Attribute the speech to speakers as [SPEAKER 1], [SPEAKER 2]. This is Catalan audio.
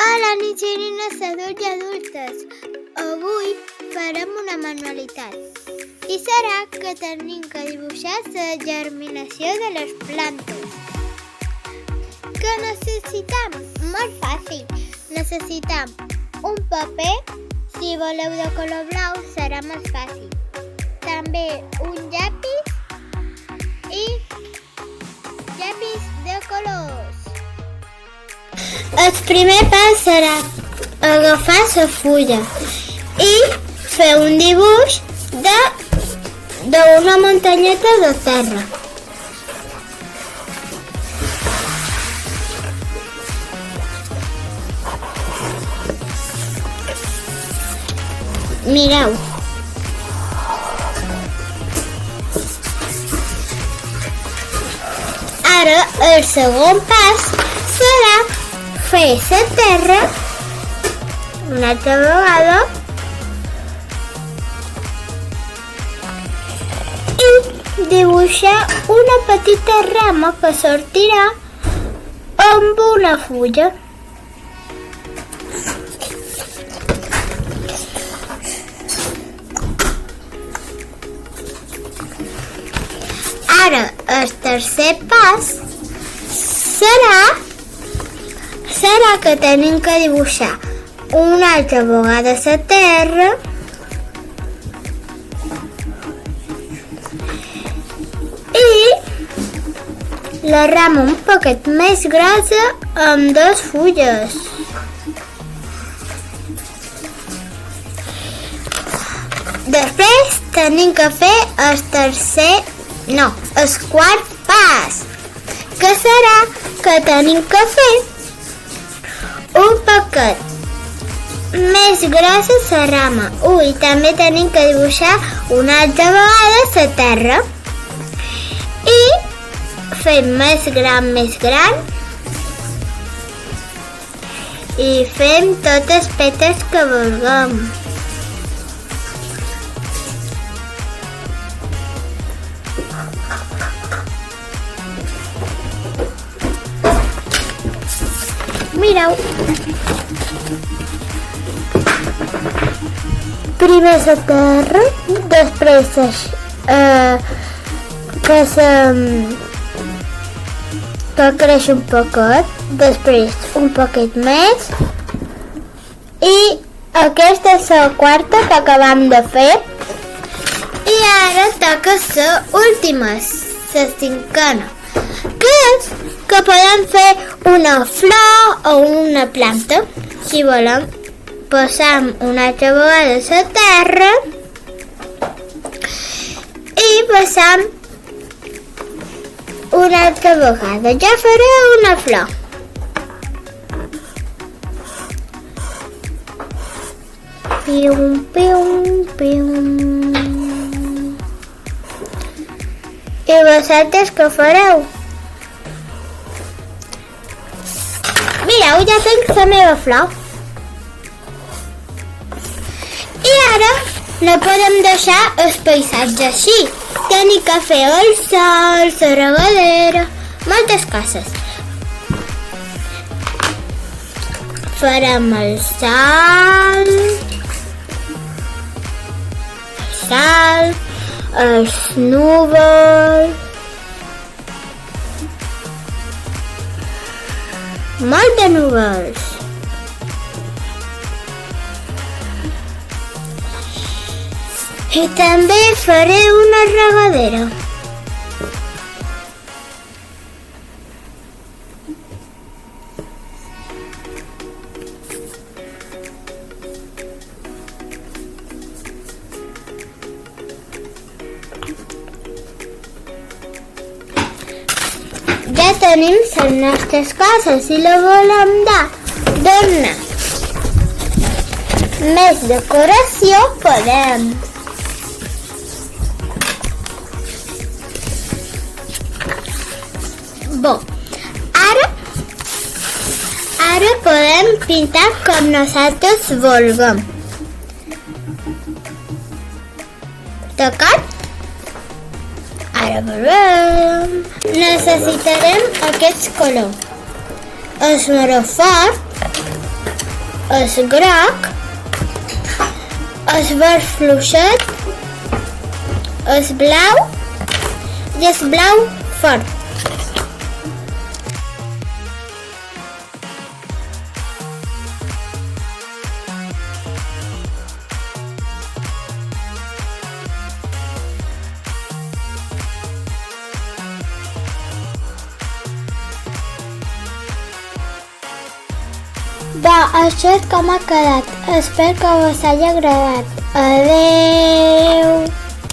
[SPEAKER 1] Hola, nits i nines, adults i adultes. Avui farem una manualitat. I serà que tenim que dibuixar la germinació de les plantes. Què necessitam? Molt fàcil. Necessitam un paper. Si voleu de color blau serà més fàcil. També un llapis i llapis de colors. El primer pas serà agafar la fulla i fer un dibuix d'una muntanyeta de terra. Mireu. Ara el segon pas serà fer la terra una altra vegada i dibuixar una petita rama que sortirà amb una fulla. Ara el tercer pas serà que tenim que dibuixar una altra vegada la terra i la rama un poquet més grossa amb dues fulles. Després tenim que fer el quart pas, que serà que tenim que fer un poquet més grossa la rama. I també tenim que dibuixar una altra vegada la terra. I fem més gran. I fem totes les petes que vulguem. Mireu. Primer la terra, després que creix un poquet, després un poquet més i aquesta és la quarta que acabam de fer i ara toca la última, la cinquena, que és que podem fer una flor o una planta. Si volem, posam una altra vegada la terra i posam una altra vegada. Ja faré una flor. Pium, pium, pium. I vosaltres què fareu? Mireu, ja tinc la meva flor. I ara no podem deixar el paisatge així. Tenim que fer el sol, la regadera, moltes coses. Farem el sol, els núvols, molt de núvols. I també faré una regadera. Ja tenim les nostres coses i la volem donar més decoració, podem. Ara podem pintar com nosaltres vulguem. D'acord? Ara veurem. Necessitarem aquests colors. El marró fort, el groc, el verd fluixet, el blau i el blau fort. Va, això és com ha quedat. Espero que us hagi agradat. Adeu!